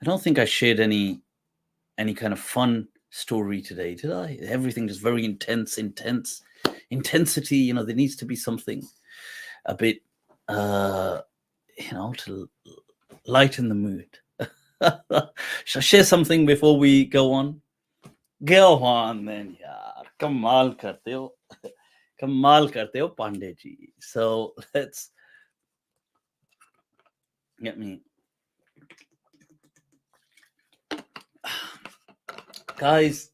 I don't think I shared any kind of fun story today, did I? Everything just very intense intensity. You know, there needs to be something a bit, to lighten the mood. Shall I share something before we go on? Go on then, yaar. Kamal karte ho. Kamal karte ho, Pandey ji. So let me. Guys,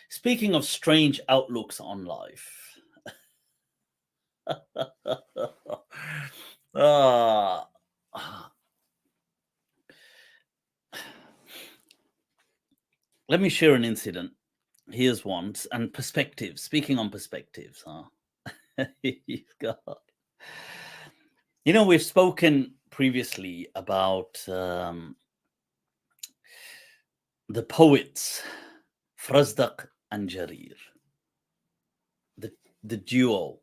speaking of strange outlooks on life, let me share an incident. Here's one, and perspectives. Speaking on perspectives, God. You know, we've spoken previously about the poets, Farazdaq and Jarir, the duo.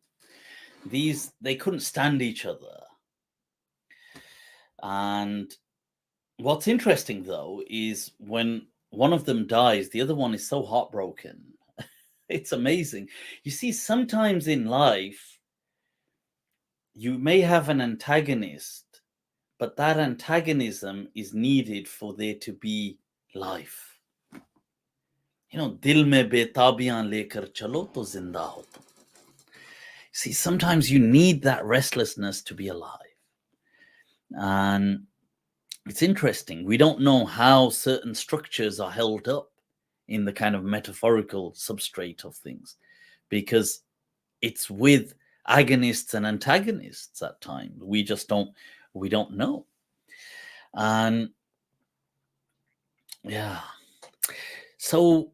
They couldn't stand each other. And what's interesting, though, is when one of them dies, the other one is so heartbroken. It's amazing. You see, sometimes in life, you may have an antagonist, but that antagonism is needed for there to be life. You know, dil mein betabiyan lekar chalo to zinda ho tum. See, sometimes you need that restlessness to be alive. And it's interesting. We don't know how certain structures are held up in the kind of metaphorical substrate of things, because it's with agonists and antagonists at times. We don't know. And yeah. So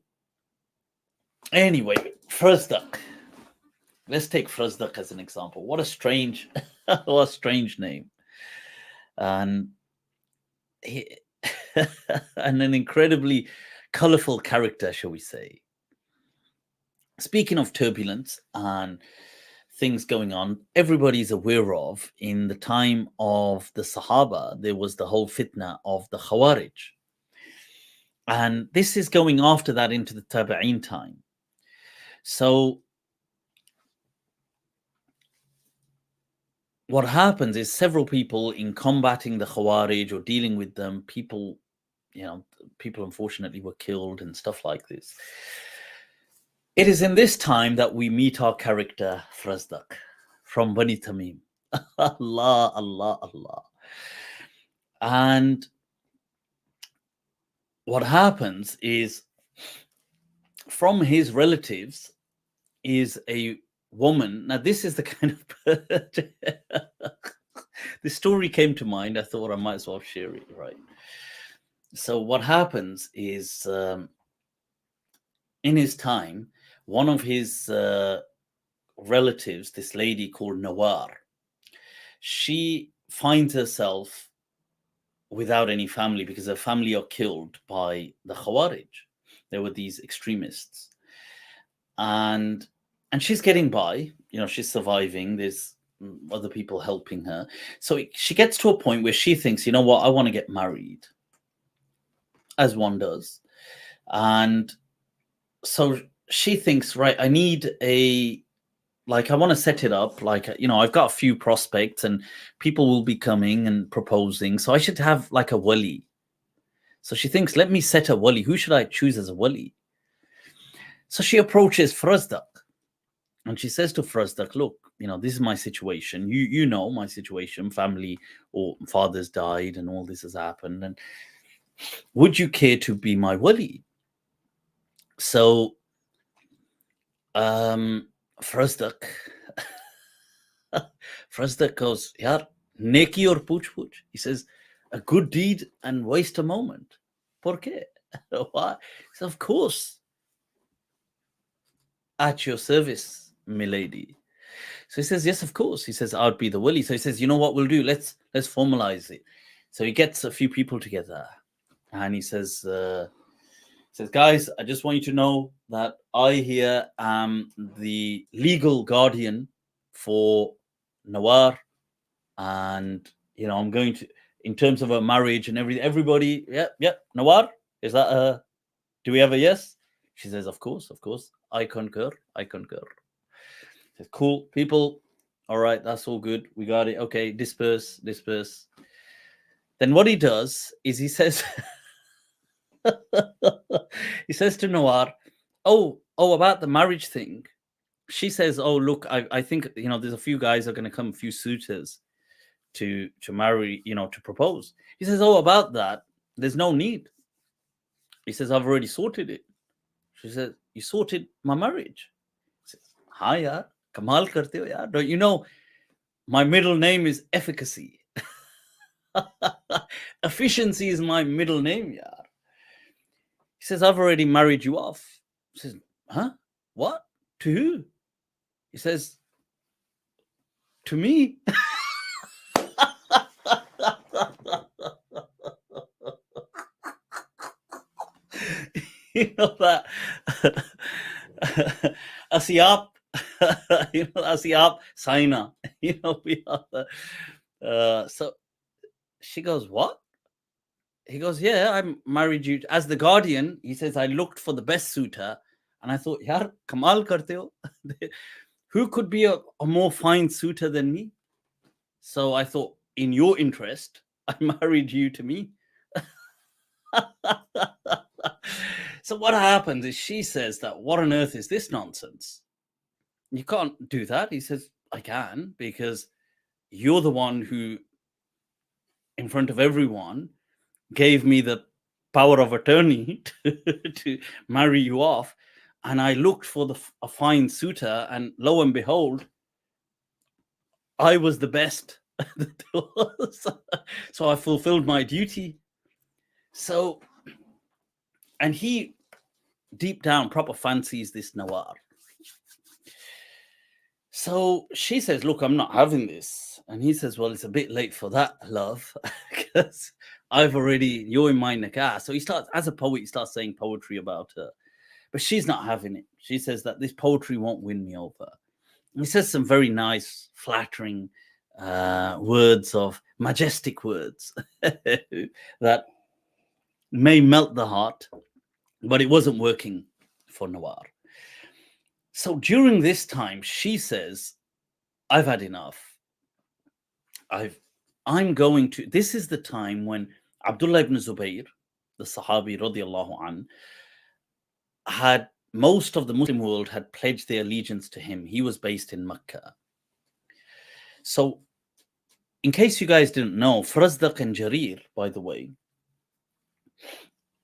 anyway, Farazdaq. Let's take Farazdaq as an example. What a strange name. And and an incredibly colorful character, shall we say. Speaking of turbulence and things going on, everybody's aware of, in the time of the Sahaba, there was the whole fitna of the Khawarij. And this is going after that into the Tabi'een time. So what happens is several people in combating the Khawarij or dealing with them, people unfortunately were killed and stuff like this. It is in this time that we meet our character Farazdaq from Bani Tamim. Allah, Allah, Allah. And what happens is, from his relatives is a woman. Now, this is the kind of the story came to mind. I thought I might as well share it, right? So what happens is, in his time, one of his relatives, this lady called Nawar, she finds herself without any family because her family are killed by the Khawarij. There were these extremists. And she's getting by, she's surviving. There's other people helping her. So she gets to a point where she thinks, you know what, I want to get married, as one does. And so she thinks, right, I need I want to set it up. I've got a few prospects and people will be coming and proposing. So I should have like a wali. So she thinks, let me set a wali. Who should I choose as a wali? So she approaches Farazdaq and she says to Farazdaq, look, this is my situation. You know my situation. Family or father's died and all this has happened. And would you care to be my wali? So Farazdaq goes, yaar, neki aur pooch. He says, a good deed and waste a moment. ¿Por qué? Why? He says, of course. At your service, milady. So he says, yes, of course. He says, I'd be the wali. So he says, you know what we'll do? Let's formalize it. So he gets a few people together and he says, Says, guys, I just want you to know that I here am the legal guardian for Nawar, and I'm going to, in terms of a marriage and everything, everybody, yeah, Nawar, is that do we have a yes? She says, of course, I concur. Says, cool, people, all right, that's all good, we got it, okay, disperse. Then what he does is he says, he says to Nawar, oh, about the marriage thing. She says, oh, look, I think, there's a few guys are going to come, a few suitors to marry, to propose. He says, oh, about that, there's no need. He says, I've already sorted it. She says, you sorted my marriage? He says, ha, yaar, kamal karte ho, yaar. Don't you know, my middle name is efficacy. Efficiency is my middle name, yaar. He says, I've already married you off. He says, huh? What? To who? He says, to me. You know that Asiap, Asiap, Saina, we are so she goes, what? He goes, yeah, I married you as the guardian. He says, I looked for the best suitor and I thought, yaar, kamal karte ho. Who could be a more fine suitor than me? So I thought, in your interest, I married you to me. So what happens is she says that, what on earth is this nonsense? You can't do that. He says, I can, because you're the one who, in front of everyone, gave me the power of attorney to marry you off. And I looked for a fine suitor, and lo and behold, I was the best. So I fulfilled my duty. So, and he deep down proper fancies this Nawar. So she says, look, I'm not having this. And he says, well, it's a bit late for that, love, because you're in my nikah. So he starts, as a poet, he starts saying poetry about her. But she's not having it. She says that this poetry won't win me over. And he says some very nice, flattering words, of majestic words that may melt the heart, but it wasn't working for Nawar. So during this time, she says, I've had enough. I'm going to, this is the time when Abdullah ibn Zubayr, the Sahabi radiallahu an, had, most of the Muslim world had pledged their allegiance to him. He was based in Mecca. So in case you guys didn't know, Farazdaq and Jarir, by the way,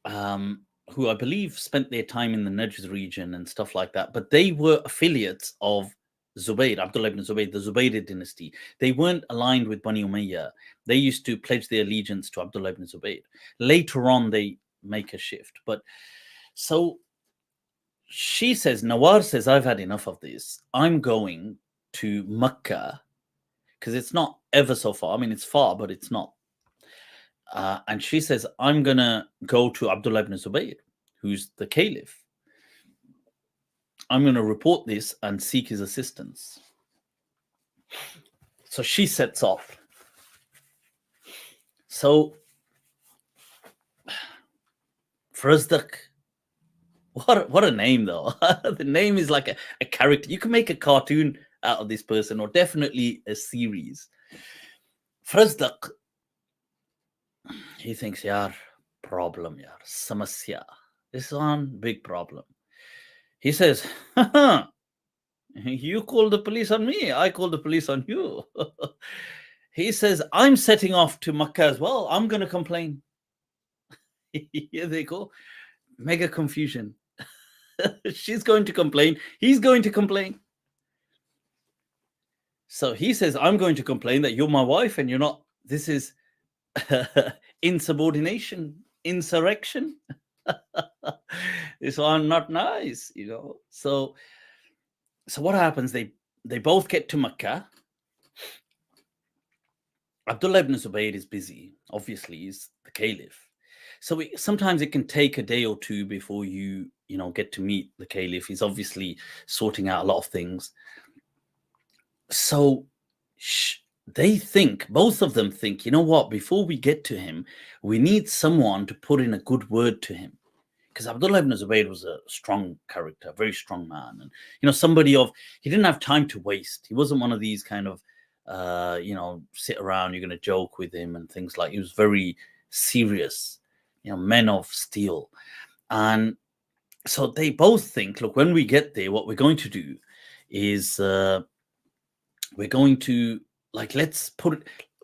who I believe spent their time in the Najd region and stuff like that, but they were affiliates of Zubayr, Abdullah ibn Zubayr, the Zubayrid dynasty. They weren't aligned with Bani Umayyah. They used to pledge their allegiance to Abdullah ibn Zubayr. Later on, they make a shift. But so she says, Nawar says, I've had enough of this. I'm going to Mecca, because it's not ever so far. I mean, it's far, but it's not. And she says, I'm going to go to Abdullah ibn Zubayr, who's the caliph. I'm going to report this and seek his assistance. So she sets off. So Farazdaq, what a name, though. The name is like a character. You can make a cartoon out of this person, or definitely a series. Farazdaq, he thinks, yaar, problem, yaar, samasya. This one, big problem. He says, you call the police on me, I call the police on you. He says, I'm setting off to Makkah as well. I'm going to complain. Here they go. Mega confusion. She's going to complain. He's going to complain. So he says, I'm going to complain that you're my wife and you're not. This is insubordination, insurrection. This one not nice, So what happens? They both get to Makkah. Abdullah ibn Zubayr is busy. Obviously, he's the caliph. So sometimes it can take a day or two before you get to meet the caliph. He's obviously sorting out a lot of things. So they think, both of them think, you know what, before we get to him, we need someone to put in a good word to him. Because Abdullah ibn Zubayr was a strong character, a very strong man. And, somebody he didn't have time to waste. He wasn't one of these kind of, sit around, you're going to joke with him and things like. He was very serious, men of steel. And so they both think, look, when we get there, what we're going to do is we're going to,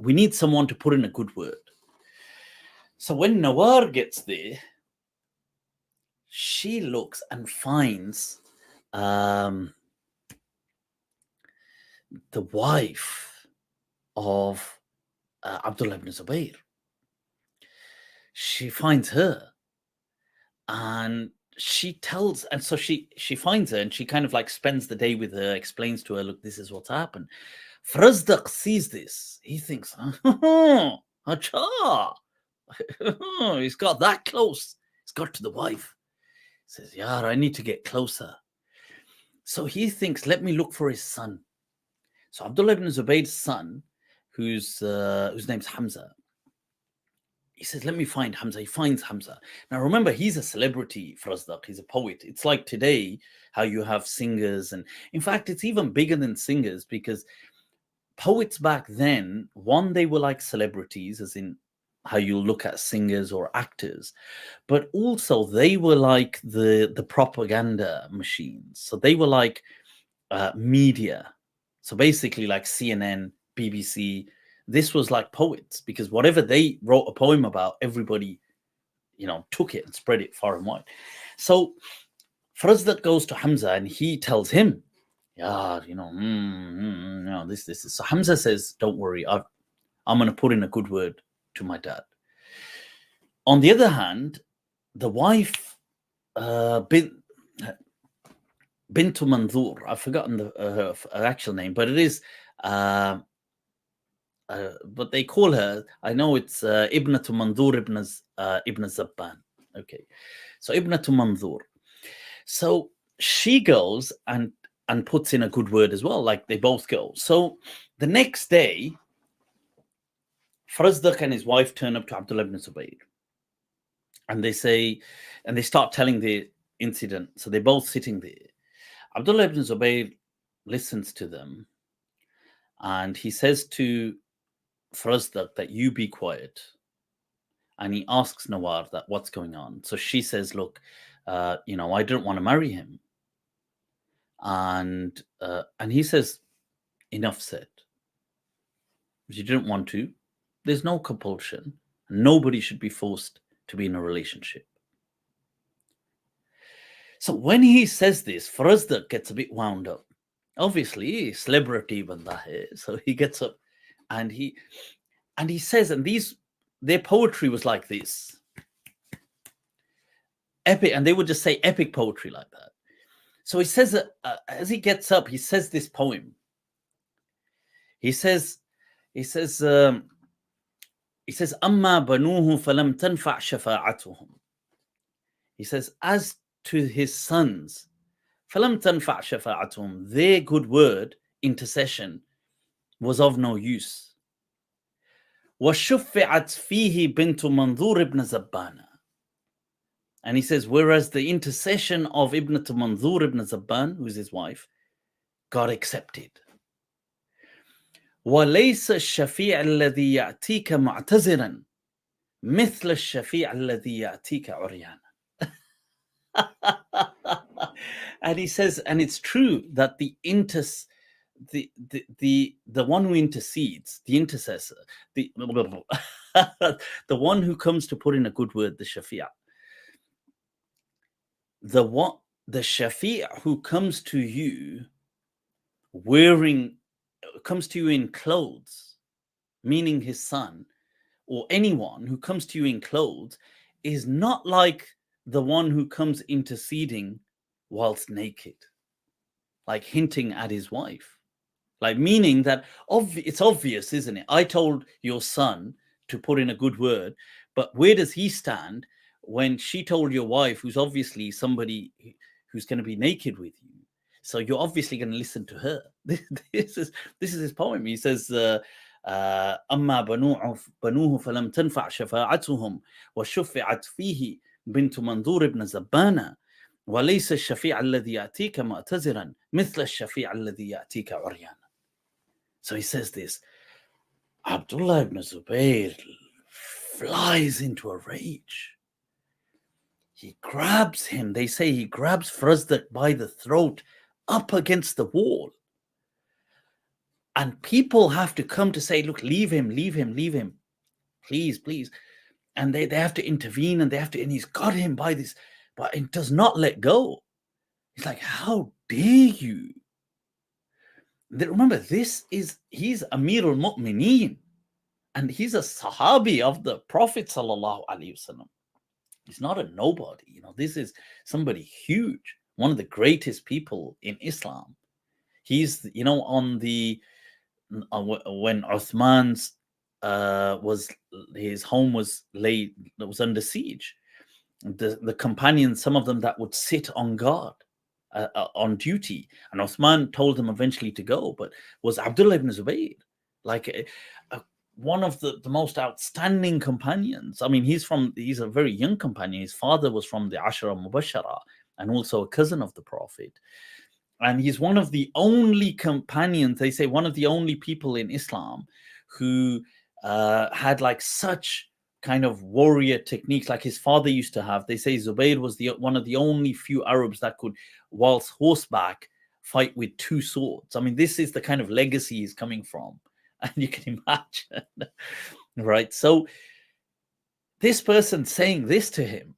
we need someone to put in a good word. So when Nawar gets there, she looks and finds the wife of Abdullah ibn Zubayr. She finds her, and she tells, and so she finds her, and she kind of like spends the day with her, explains to her, look, this is what's happened. Farazdaq sees this. He thinks, acha, he's got that close. He's got to the wife. He says, Yar, I need to get closer. So he thinks, let me look for his son. So Abdullah ibn Zubayr's son, whose name's Hamza, he says, let me find Hamza. He finds Hamza. Now, remember, he's a celebrity, Farazdaq. He's a poet. It's like today, how you have singers. And in fact, it's even bigger than singers, because poets back then, one, they were like celebrities, as in how you look at singers or actors, but also they were like the propaganda machines. So they were like media. So basically like CNN, BBC, this was like poets, because whatever they wrote a poem about, everybody, took it and spread it far and wide. So Farazdaq goes to Hamza and he tells him, yeah, this is. So Hamza says, don't worry, I'm going to put in a good word to my dad. On the other hand, the wife, Bintu Manzur, I've forgotten her actual name, but it is, but they call her, I know it's Ibnatu Manzur ibn Zabban. Okay, so Ibnatu Manzur. So she goes and puts in a good word as well, like they both go. So the next day, Farazdaq and his wife turn up to Abdullah ibn Zubayr. And they say, and they start telling the incident. So they're both sitting there. Abdullah ibn Zubayr listens to them, and he says to Farazdaq that you be quiet. And he asks Nawar that what's going on. So she says, look, I don't want to marry him. And he says, enough said. You didn't want to. There's no compulsion. Nobody should be forced to be in a relationship. So when he says this, Farazdaq gets a bit wound up. Obviously, celebrity banda hai. So he gets up and he says, and their poetry was like this. Epic, and they would just say epic poetry like that. So he says, as he gets up, he says this poem. He says, Amma banuhu falam tanfa' shafa'atuhum. He says, as to his sons, falam tanfa' shafa'atuhum, their good word, intercession, was of no use. وَشُفِّعَتْ فِيهِ بِنْتُ مَنْظُورِ ibn Zabbana. And he says, whereas the intercession of Ibn Manzur ibn Zabban, who is his wife, got accepted. وَلَيْسَ الشَّفِيعَ الَّذِي يَأْتِيكَ مُعْتَزِرًا مِثْلَ الشَّفِيعَ الَّذِي يَأْتِيكَ عُرْيَانًا. And he says, and it's true that the one who intercedes, the intercessor, the one who comes to put in a good word, the shafi', the shafi' who comes to you comes to you in clothes, meaning his son, or anyone who comes to you in clothes, is not like the one who comes interceding whilst naked, like hinting at his wife. Like meaning that it's obvious, isn't it? I told your son to put in a good word, But where does he stand when she told your wife, who's obviously somebody who's going to be naked with you? So you're obviously going to listen to her. This is his poem. He says, أما بنوه فلم تنفع شفاعتهم وشفعت فيه بنت منظور ابن زبانة وليس الشفيع الذي يأتيك معتذرا مثل الشفيع الذي يأتيك عريانا. So he says this. Abdullah ibn Zubayr flies into a rage. He grabs him. They say he grabs Farazdaq by the throat up against the wall. And people have to come to say, look, leave him. Please, please. And they have to intervene and and he's got him by this, but it does not let go. He's like, how dare you? Remember, he's Amir al-Mu'mineen. And he's a Sahabi of the Prophet sallallahu alaihi wasallam. He's not a nobody. This is somebody huge, one of the greatest people in Islam. He's, on the when Uthman's his home was under siege. The companions, some of them that would sit on guard, on duty, and Uthman told them eventually to go, but was Abdullah ibn Zubayr, like one of the most outstanding companions. I mean, he's a very young companion. His father was from the Ashara Mubashara and also a cousin of the Prophet. And he's one of the only companions, they say one of the only people in Islam who had like such kind of warrior techniques like his father used to have. They say Zubayr was one of the only few Arabs that could, whilst horseback, fight with two swords. I mean, this is the kind of legacy he's coming from. And you can imagine, right? So this person saying this to him,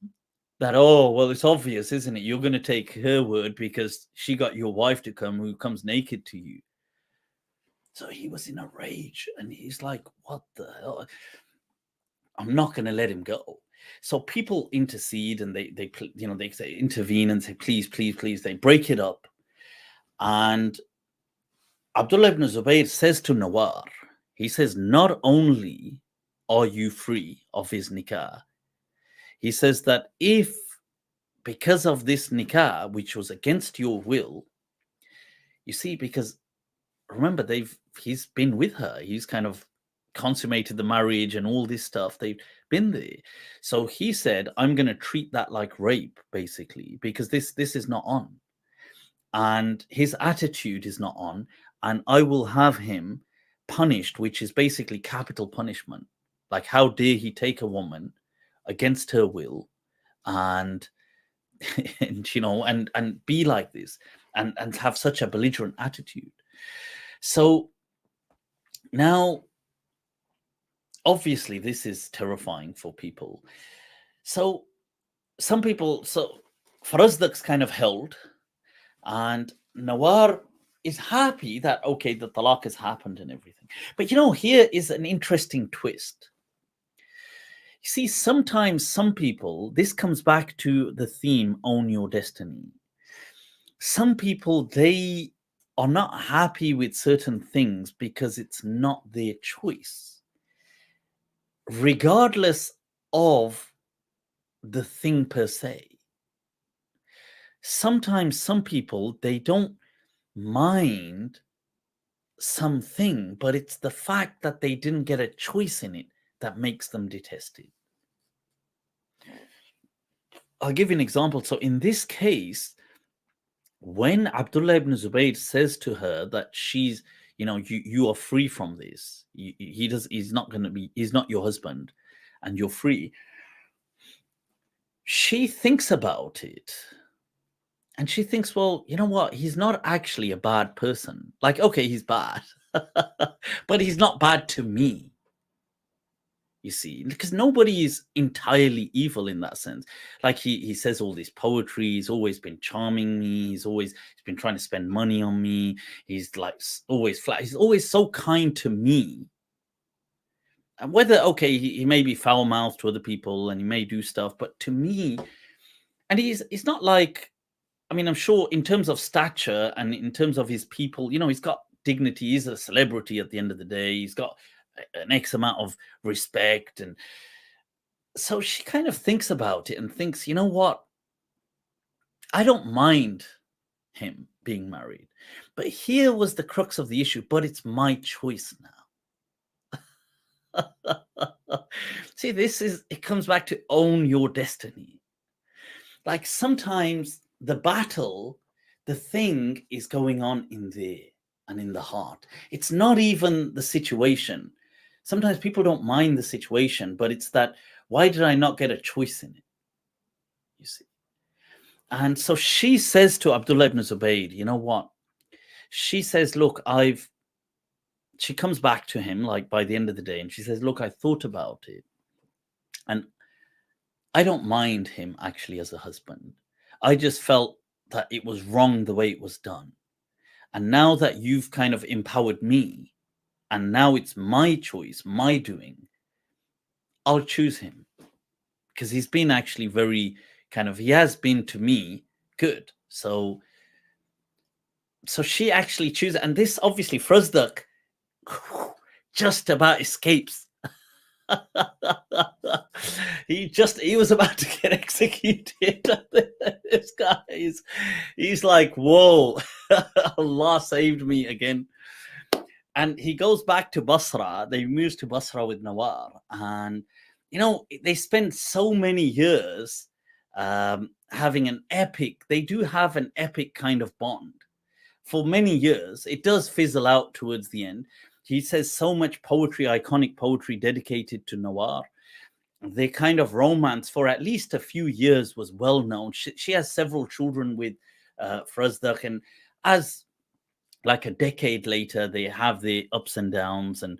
that, oh, well, it's obvious, isn't it? You're going to take her word because she got your wife to come, who comes naked to you. So he was in a rage and he's like, what the hell? I'm not going to let him go. So people intercede and they intervene and say, please, please, please. They break it up. And Abdullah ibn Zubayr says to Nawar, he says, not only are you free of his nikah, he says that if, because of this nikah, which was against your will, you see, because remember, he's been with her, he's kind of consummated the marriage and all this stuff, they've been there. So he said, I'm going to treat that like rape, basically, because this is not on. And his attitude is not on, and I will have him punished, which is basically capital punishment. Like, how dare he take a woman against her will and and be like this and have such a belligerent attitude. So now, obviously, this is terrifying for people. So Farazdaq's kind of held, and Nawar is happy that, okay, the talaq has happened and everything. But here is an interesting twist. You see, sometimes some people, this comes back to the theme, own your destiny. Some people, they are not happy with certain things because it's not their choice, regardless of the thing per se. Sometimes some people, they don't mind something, but it's the fact that they didn't get a choice in it that makes them detest it. I'll give you an example. So in this case, when Abdullah ibn Zubayr says to her that she's, you are free from this, he's not your husband and you're free, she thinks about it. And she thinks, well, you know what? He's not actually a bad person. Like, okay, he's bad, but he's not bad to me. You see, because nobody is entirely evil in that sense. Like he says all this poetry. He's always been charming me. He's been trying to spend money on me. He's like always flat. He's always so kind to me. And whether, okay, he may be foul mouthed to other people and he may do stuff, but to me, and he's not like, I mean, I'm sure in terms of stature and in terms of his people, he's got dignity. He's a celebrity at the end of the day. He's got an X amount of respect. And So she kind of thinks about it and thinks, you know what? I don't mind him being married. But here was the crux of the issue, but it's my choice now. See, it comes back to own your destiny. Like sometimes the battle, the thing is going on in there and in the heart. It's not even the situation. Sometimes people don't mind the situation, but it's that, why did I not get a choice in it? You see. And so she says to Abdullah ibn Zubayr, you know what? She says, look, she comes back to him like by the end of the day and she says, look, I thought about it and I don't mind him actually as a husband. I just felt that it was wrong the way it was done. And now that you've kind of empowered me and now it's my choice, my doing, I'll choose him because he's been actually very he has been to me good. So she actually chooses, and this obviously Farazdaq just about escapes. he was about to get executed. This guy he's like, whoa, Allah saved me again. And he goes back to Basra. They moves to Basra with Nawar, and they spend so many years having an epic. They do have an epic kind of bond for many years. It does fizzle out towards the end. He says so much poetry, iconic poetry dedicated to Nawar. The kind of romance for at least a few years was well known. She has several children with Farazdaq, and as like a decade later, they have the ups and downs, and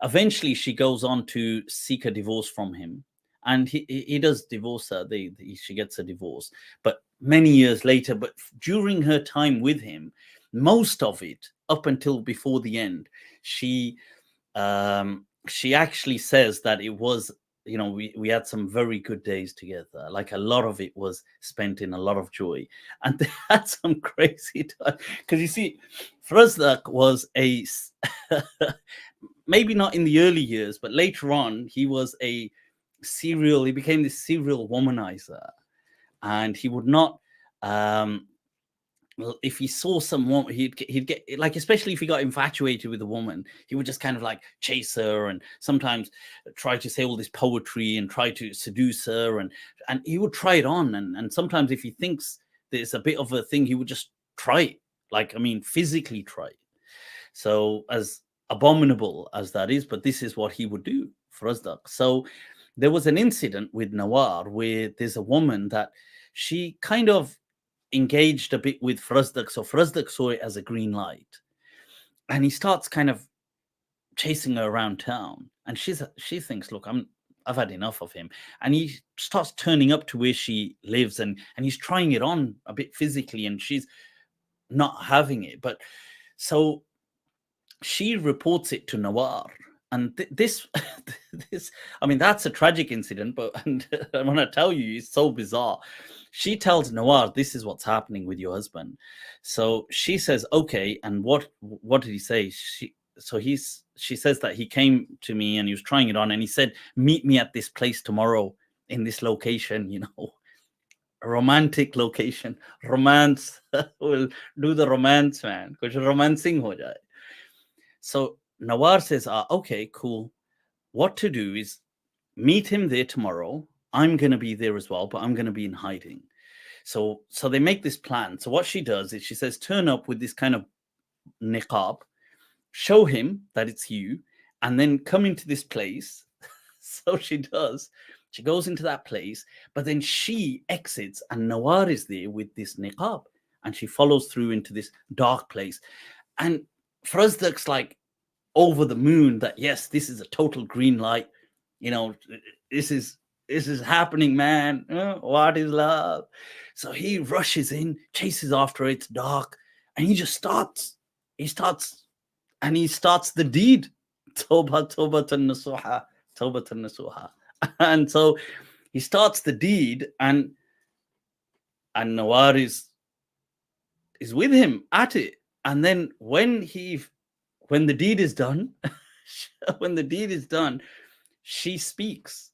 eventually she goes on to seek a divorce from him, and he does divorce her. She gets a divorce, but many years later. But during her time with him, most of it up until before the end, she actually says that it was, we had some very good days together. Like a lot of it was spent in a lot of joy, and they had some crazy time. Because you see, Farazdaq was maybe not in the early years, but later on he was he became this serial womanizer, and he would not if he saw someone, he'd get like, especially if he got infatuated with a woman, he would just kind of like chase her and sometimes try to say all this poetry and try to seduce her, and he would try it on, and sometimes if he thinks there's a bit of a thing, he would just try it, like, I mean, physically try it. So as abominable as that is, but this is what he would do for Farazdaq. So there was an incident with Nawar where there's a woman that she kind of engaged a bit with Farazdaq. So Farazdaq saw it as a green light, and he starts kind of chasing her around town. And she thinks, look, I've had enough of him. And he starts turning up to where she lives, and he's trying it on a bit physically, and she's not having it. But so she reports it to Nawar. And this, I mean, that's a tragic incident, but and I want to tell you, it's so bizarre. She tells Nawar, this is what's happening with your husband. So she says, okay, and what did he say? She says that he came to me and he was trying it on, and he said, meet me at this place tomorrow in this location, a romantic location. Romance, will do the romance, man. Kuch romancing ho jaye. So Nawar says, okay, cool. What to do is meet him there tomorrow. I'm going to be there as well, but I'm going to be in hiding. So they make this plan. So what she does is she says, turn up with this kind of niqab, show him that it's you, and then come into this place. So she does. She goes into that place, but then she exits, and Nawar is there with this niqab, and she follows through into this dark place. And Farazdaq's like over the moon that, yes, this is a total green light. This is happening, man. What is love? So he rushes in, chases after her. It's dark, and he just starts. He starts the deed. Tawbah, tawbatan nasuha, tawbatan nasuha. And so he starts the deed, and Nawar is with him at it. And then when the deed is done, she speaks.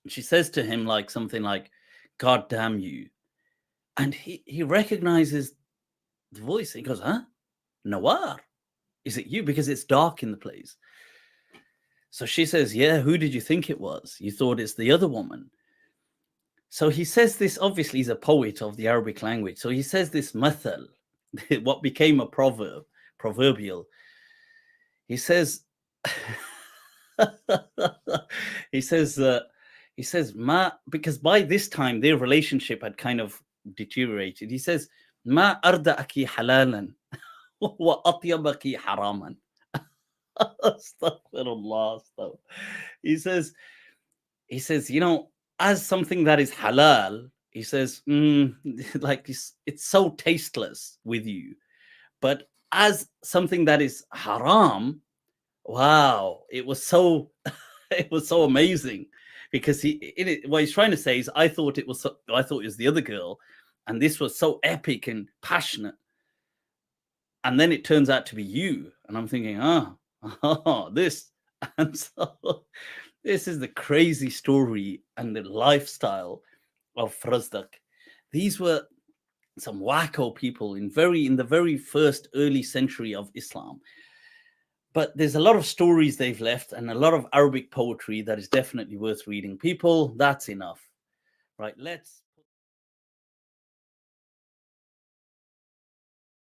She says to him like something like, "God damn you." And he recognizes the voice. He goes, "Huh? Nawar? Is it you?" Because it's dark in the place. So she says, "Yeah, who did you think it was? You thought it's the other woman." So he says this, obviously he's a poet of the Arabic language. So he says this mathal, what became a proverbial. He says, he says, ma, because by this time their relationship had kind of deteriorated. He says, "Ma arda'aki halalan wa atyabaki haraman." Astaghfirullah. He says, you know, as something that is halal, he says, like it's so tasteless with you. But as something that is haram, wow, it was so it was so amazing. Because what he's trying to say is, I thought it was the other girl, and this was so epic and passionate, and then it turns out to be you, and I'm thinking, this, and so this is the crazy story and the lifestyle of Farazdaq. These were some wacko people in the very first early century of Islam. But there's a lot of stories they've left and a lot of Arabic poetry that is definitely worth reading. People, that's enough. Right, let's